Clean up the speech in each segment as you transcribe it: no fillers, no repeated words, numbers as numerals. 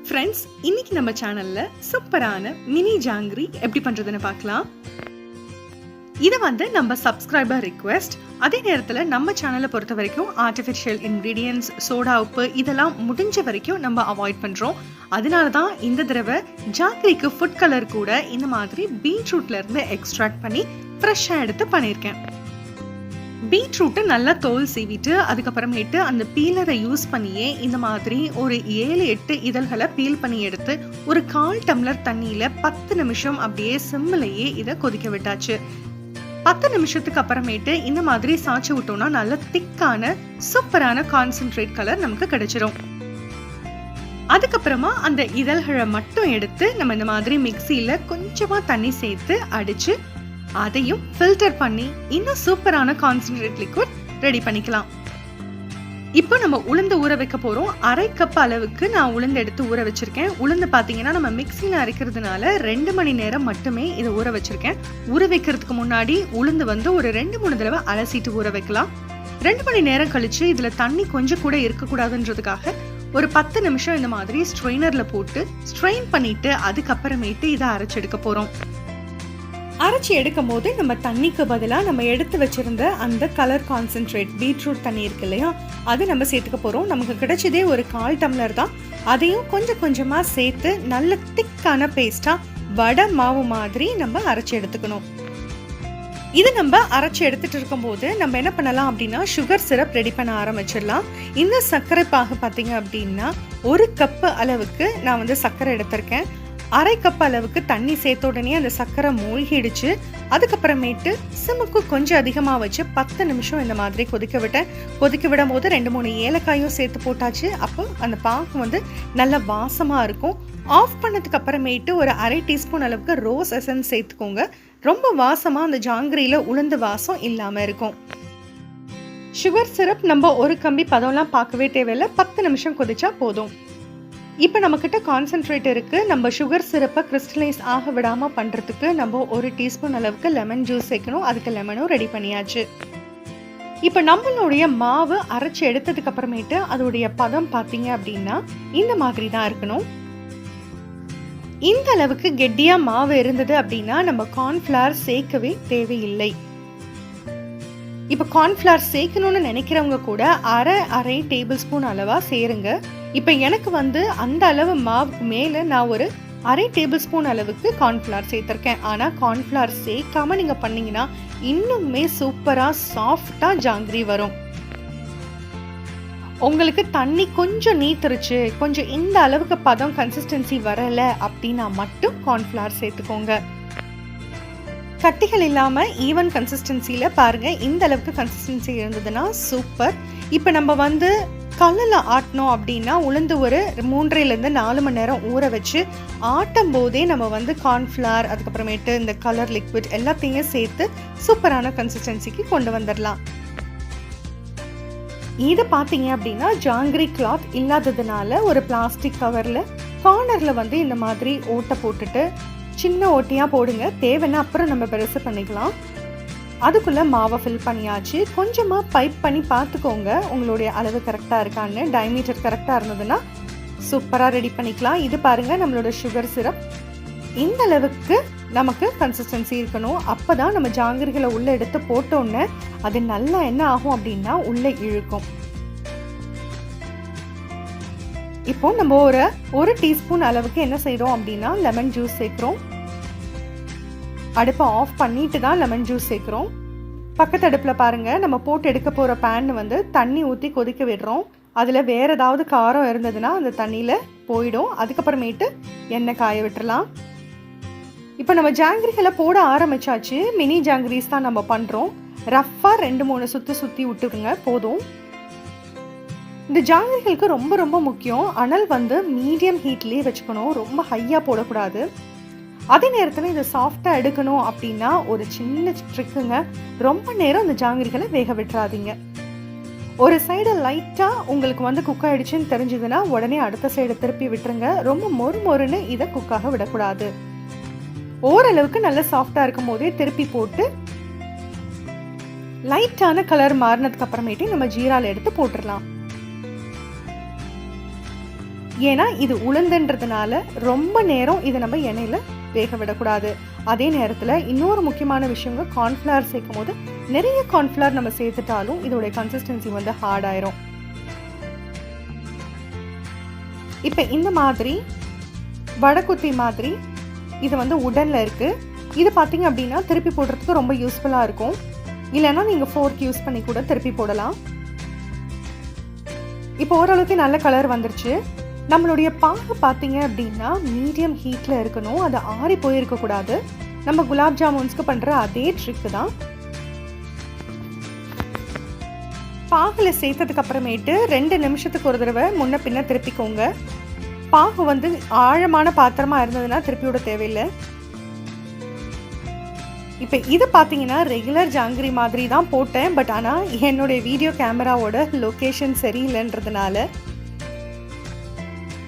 Friends, இன்னைக்கு நம்ம சேனல்ல சூப்பரான மினி ஜாங்கிரி எப்படி பண்றதுன்னு பார்க்கலாம். இது நம்ம சப்ஸ்கிரைபர் ரிக்வெஸ்ட். அதே நேரத்தில் நம்ம சேனலை பொறுத்த வரைக்கும் ஆர்டிஃபிஷியல் இன்கிரீடியன்ஸ், சோடா உப்பு இதெல்லாம் முடிஞ்ச வரைக்கும் நம்ம அவாய்ட் பண்ணுறோம். அதனால தான் இந்த தடவை ஜாங்கிரிக்கு ஃபுட் கலர் கூட இந்த மாதிரி பீட்ரூட்ல இருந்து எக்ஸ்ட்ராக்ட் பண்ணி ஃப்ரெஷ்ஷாக எடுத்து பண்ணியிருக்கேன். பீட்ரூட்டை நல்லா தோல் சீவிட்டு அதுக்கப்புறமேட்டு அந்த பீலரை யூஸ் பண்ணியே இந்த மாதிரி ஒரு 7-8 இதழ்களை பீல் பண்ணி எடுத்து ஒரு 1/4 டம்ளர் தண்ணியில் 10 நிமிஷம் அப்படியே சிம்மிலேயே இதை கொதிக்க விட்டாச்சு. 10 நிமிஷத்துக்கு அப்புறமேட்டு இந்த மாதிரி சாய்ச்சி விட்டோம்னா நல்ல திக்கான சூப்பரான கான்சென்ட்ரேட் கலர் நமக்கு கிடைச்சிரும். அதுக்கப்புறமா அந்த இதழ்களை மட்டும் எடுத்து நம்ம இந்த மாதிரி மிக்சியில் கொஞ்சமாக தண்ணி சேர்த்து அடிச்சு அதையும் ஃபில்டர் பண்ணி இன்னும் சூப்பரான கான்சென்ட்ரேட் லிக்விட் ரெடி பண்ணிக்கலாம். இப்போ நம்ம உளுந்து ஊற வைக்க போறோம். 1/2 கப் அளவுக்கு நான் உளுந்து எடுத்து ஊற வச்சிருக்கேன். உளுந்து பாத்தீங்கன்னா நம்ம மிக்சியில அரைக்கிறதுனால 2 மணி நேரம் மட்டுமே இதை ஊற வச்சிருக்கேன். ஊற வைக்கிறதுக்கு முன்னாடி உளுந்து ஒரு 2-3 தடவை அலசிட்டு ஊற வைக்கலாம். 2 மணி நேரம் கழிச்சு இதுல தண்ணி கொஞ்சம் கூட இருக்கக்கூடாதுன்றதுக்காக ஒரு 10 நிமிஷம் இந்த மாதிரி ஸ்ட்ரெயினர்ல போட்டு ஸ்ட்ரெயின் பண்ணிட்டு அதுக்கப்புறமேட்டு இதை அரைச்செடுக்க போறோம். அரைச்சி எடுக்கும் போது நம்ம தண்ணிக்கு பதிலாக நம்ம எடுத்து வச்சிருந்த அந்த கலர் கான்சென்ட்ரேட் பீட்ரூட் தண்ணி இருக்கு இல்லையா, அது நம்ம சேர்த்துக்க போகிறோம். நமக்கு கிடைச்சதே ஒரு 1/4 டம்ளர் தான். அதையும் கொஞ்சம் கொஞ்சமாக சேர்த்து நல்ல திக்கான பேஸ்ட்டாக வடை மாவு மாதிரி நம்ம அரைச்சி எடுத்துக்கணும். இது நம்ம அரைச்சி எடுத்துட்டு இருக்கும் போது நம்ம என்ன பண்ணலாம் அப்படின்னா சுகர் சிரப் ரெடி பண்ண ஆரம்பிச்சிடலாம். இந்த சர்க்கரை பாகு பார்த்தீங்க அப்படின்னா 1 கப்பு அளவுக்கு நான் சர்க்கரை எடுத்திருக்கேன். 1/2 கப் அளவுக்கு தண்ணி சேர்த்த உடனே அந்த சர்க்கரை மூழ்கிடுச்சு. அதுக்கப்புறமேட்டு சிம்முக்கு கொஞ்சம் அதிகமாக வச்சு 10 நிமிஷம் இந்த மாதிரி கொதிக்க விட்டேன். கொதிக்க விடும் போது 2-3 ஏலக்காயும் சேர்த்து போட்டாச்சு. அப்போ அந்த பாகு நல்ல வாசமாக இருக்கும். ஆஃப் பண்ணதுக்கு அப்புறமேட்டு ஒரு 1/2 டீஸ்பூன் அளவுக்கு ரோஸ் எசன்ஸ் சேர்த்துக்கோங்க. ரொம்ப வாசமாக அந்த ஜாங்கிரியில் உளுந்து வாசம் இல்லாமல் இருக்கும். சுகர் சிரப் நம்ம ஒரு கம்பி பதம்லாம் பார்க்கவே தேவையில்லை. 10 நிமிஷம் கொதிச்சா போதும். இப்போ நம்மக்கிட்ட கான்சென்ட்ரேட் இருக்குது. நம்ம சுகர் சிரப்பை கிறிஸ்டலைஸ் ஆக விடாமல் பண்ணுறதுக்கு நம்ம 1 டீஸ்பூன் அளவுக்கு லெமன் ஜூஸ் சேர்க்கணும். அதுக்கு லெமனும் ரெடி பண்ணியாச்சு. இப்போ நம்மளுடைய மாவு அரைச்சி எடுத்ததுக்கு அப்புறமேட்டு அதோடைய பதம் பார்த்தீங்க அப்படின்னா இந்த மாதிரி தான் இருக்கணும். இந்த அளவுக்கு கெட்டியாக மாவு இருந்தது அப்படின்னா நம்ம கார்ன்ஃப்ளவர் சேர்க்கவே தேவையில்லை. இப்போ கார்ன்ஃப்ளவர் சேர்க்கணும்னு நினைக்கிறவங்க கூட அரை டேபிள் ஸ்பூன் அளவாக சேருங்க. இப்போ எனக்கு அந்த அளவு மாவுக்கு மேலே நான் ஒரு 1/2 டேபிள் ஸ்பூன் அளவுக்கு கார்ன்ஃப்ளவர் சேர்த்துருக்கேன். ஆனால் கார்ன்ஃப்ளவர் சேர்க்காம நீங்கள் பண்ணீங்கன்னா இன்னுமே சூப்பராக சாஃப்டாக ஜாங்கிரி வரும். உங்களுக்கு தண்ணி கொஞ்சம் நீத்துருச்சு, கொஞ்சம் இந்த அளவுக்கு பதம் கன்சிஸ்டன்சி வரலை அப்படின்னா மட்டும் கார்ன்ஃப்ளவர் சேர்த்துக்கோங்க. கட்டிகள் இல்லாமல் ஈவன் கன்சிஸ்டன்சியில் பாருங்கள். இந்த அளவுக்கு கன்சிஸ்டன்சி இருந்ததுன்னா சூப்பர். இப்போ நம்ம கல்லில் ஆட்டினோம் அப்படின்னா உளுந்து ஒரு 3-4 மணி நேரம் ஊற வச்சு ஆட்டும் போதே நம்ம கார்ன்ஃப்ளவர் அதுக்கப்புறமேட்டு இந்த கலர் லிக்விட் எல்லாத்தையும் சேர்த்து சூப்பரான கன்சிஸ்டன்சிக்கு கொண்டு வந்துடலாம். இது பார்த்தீங்க அப்படின்னா ஜாங்கிரி கிளாத் இல்லாததுனால ஒரு பிளாஸ்டிக் கவரில் கார்னரில் இந்த மாதிரி ஓட்டை போட்டுட்டு சின்ன ஓட்டியாக போடுங்க. தேவைன்னா அப்புறம் நம்ம பெருசு பண்ணிக்கலாம். அதுக்குள்ளே மாவை ஃபில் பண்ணியாச்சு. கொஞ்சமாக பைப் பண்ணி பார்த்துக்கோங்க உங்களுடைய அளவு கரெக்டாக இருக்கான்னு. டயமீட்டர் கரெக்டாக இருந்ததுன்னா சூப்பராக ரெடி பண்ணிக்கலாம். இது பாருங்கள், நம்மளோட சுகர் சிரப் இந்த அளவுக்கு நமக்கு கன்சிஸ்டன்சி இருக்கணும். அப்போ தான் நம்ம ஜாங்கிரிகளை உள்ளே எடுத்து போட்டோன்னே அது நல்லா என்ன ஆகும் அப்படின்னா உள்ளே இழுக்கும். இப்போ நம்ம ஒரு டீஸ்பூன் அளவுக்கு என்ன செய்கிறோம் அப்படின்னா லெமன் ஜூஸ் சேர்க்குறோம். அடுப்பை ஆஃப் பண்ணிட்டு தான் லெமன் ஜூஸ் சேர்க்குறோம். பக்கத்து அடுப்பில் பாருங்கள், நம்ம போட்டு எடுக்க போகிற பேன் தண்ணி ஊற்றி கொதிக்க விடுறோம். அதில் வேறு ஏதாவது காரம் இருந்ததுன்னா அந்த தண்ணியில் போயிடும். அதுக்கப்புறமேட்டு எண்ணெய் காய விட்டுறலாம். இப்போ நம்ம ஜாங்கிரிகளை போட ஆரம்பிச்சாச்சு. மினி ஜாங்கிரிஸ் தான் நம்ம பண்ணுறோம். ரஃப்பாக 2-3 சுற்றி விட்டுருங்க போதும். இந்த ஜாங்கிரிகளுக்கு ரொம்ப ரொம்ப முக்கியம் அனல் மீடியம் ஹீட்லேயே வச்சுக்கணும். ரொம்ப ஹையாக போடக்கூடாது. அதே நேரத்தில் இதை சாஃப்டாக எடுக்கணும் அப்படின்னா ஒரு சின்ன ட்ரிக்குங்க. ரொம்ப நேரம் இந்த ஜாங்கிரிகளை வேக விட்டுறாதீங்க. ஒரு சைடு லைட்டாக உங்களுக்கு குக் ஆகிடுச்சுன்னு தெரிஞ்சதுன்னா உடனே அடுத்த சைடை திருப்பி விட்டுருங்க. ரொம்ப மொறுன்னு இதை குக்காக விடக்கூடாது. ஓரளவுக்கு நல்ல சாஃப்டாக இருக்கும் போதே திருப்பி போட்டு லைட்டான கலர் மாறினதுக்கு அப்புறமேட்டு நம்ம ஜீரால எடுத்து போட்டுடலாம். ஏன்னா இது உளுந்துன்றதுனால ரொம்ப நேரம் இதை நம்ம எண்ணெயில் வேக விடக்கூடாது. அதே நேரத்தில் இன்னொரு முக்கியமான விஷயங்க, கார்ன்ஃப்ளவர் சேர்க்கும் போது நிறைய கார்ன்ஃப்ளவர் நம்ம சேர்த்துட்டாலும் இதோடைய கன்சிஸ்டன்சி வந்து ஹார்ட் ஆயிரும். இப்போ இந்த மாதிரி வடக்குத்தி மாதிரி இது வந்து உடனில் இருக்குது. இது பார்த்தீங்க அப்படின்னா திருப்பி போடுறதுக்கு ரொம்ப யூஸ்ஃபுல்லாக இருக்கும். இல்லைன்னா நீங்கள் ஃபோர்க் யூஸ் பண்ணி கூட திருப்பி போடலாம். இப்போ ஓரளவுக்கு நல்ல கலர் வந்துருச்சு. நம்மளுடைய பாகு பார்த்தீங்க அப்படின்னா மீடியம் ஹீட்டில் இருக்கணும். அது ஆறி போயிருக்கக்கூடாது. நம்ம குலாப் ஜாமுன்ஸ்க்கு பண்ணுற அதே ட்ரிக்கு தான். பாகில் சேர்த்ததுக்கு அப்புறமேட்டு 2 நிமிஷத்துக்கு ஒரு தடவை முன்ன பின்ன திருப்பிக்கோங்க. பாகு வந்து ஆழமான பாத்திரமாக இருந்ததுன்னா திருப்பி விட தேவையில்லை. இப்போ இது பார்த்தீங்கன்னா ரெகுலர் ஜாங்கிரி மாதிரி தான் போட்டேன். பட் ஆனால் என்னுடைய வீடியோ கேமராவோட லொக்கேஷன் சரியில்லைன்றதுனால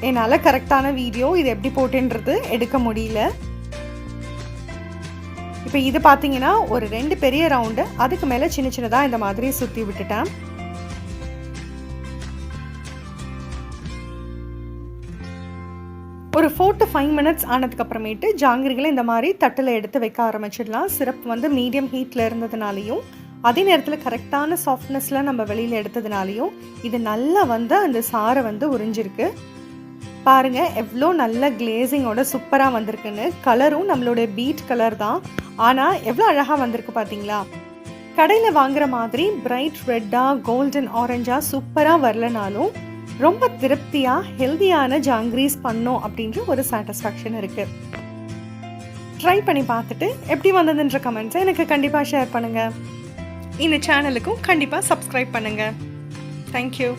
என்னால் கரெக்டான வீடியோ இது எப்படி போட்டேன்றது எடுக்க முடியல. இப்போ இது பார்த்தீங்கன்னா ஒரு 2 பெரிய ரவுண்டு, அதுக்கு மேலே சின்ன சின்னதாக இந்த மாதிரி சுற்றி விட்டுட்டேன். ஒரு 4 to 5 minutes ஆனதுக்கு அப்புறமேட்டு ஜாங்கிரிகளை இந்த மாதிரி தட்டில் எடுத்து வைக்க ஆரம்பிச்சிடலாம். சிரப் வந்து மீடியம் ஹீட்டில் இருந்ததுனாலையும் அதே நேரத்தில் கரெக்டான சாஃப்ட்னஸில் நம்ம வெளியில் எடுத்ததுனாலையும் இது நல்லா வந்து அந்த சாரை வந்து உறிஞ்சிருக்கு. பாருங்கள் எவ்வளோ நல்ல கிளேசிங்கோட சூப்பராக வந்திருக்குன்னு. கலரும் நம்மளோட பீட் கலர் தான், ஆனால் எவ்வளோ அழகாக வந்திருக்கு பார்த்தீங்களா. கடையில் வாங்குற மாதிரி பிரைட் ரெட்டாக கோல்டன் ஆரஞ்சாக சூப்பராக வரலனாலும் ரொம்ப திருப்தியாக ஹெல்தியான ஜாங்கிரிஸ் பண்ணோம் அப்படின்ற ஒரு சாட்டிஸ்ஃபேக்ஷன் இருக்குது. ட்ரை பண்ணி பார்த்துட்டு எப்படி வந்ததுன்ற கமெண்ட்ஸை எனக்கு கண்டிப்பாக ஷேர் பண்ணுங்கள். இந்த சேனலுக்கும் கண்டிப்பாக சப்ஸ்கிரைப் பண்ணுங்கள். தேங்க்யூ.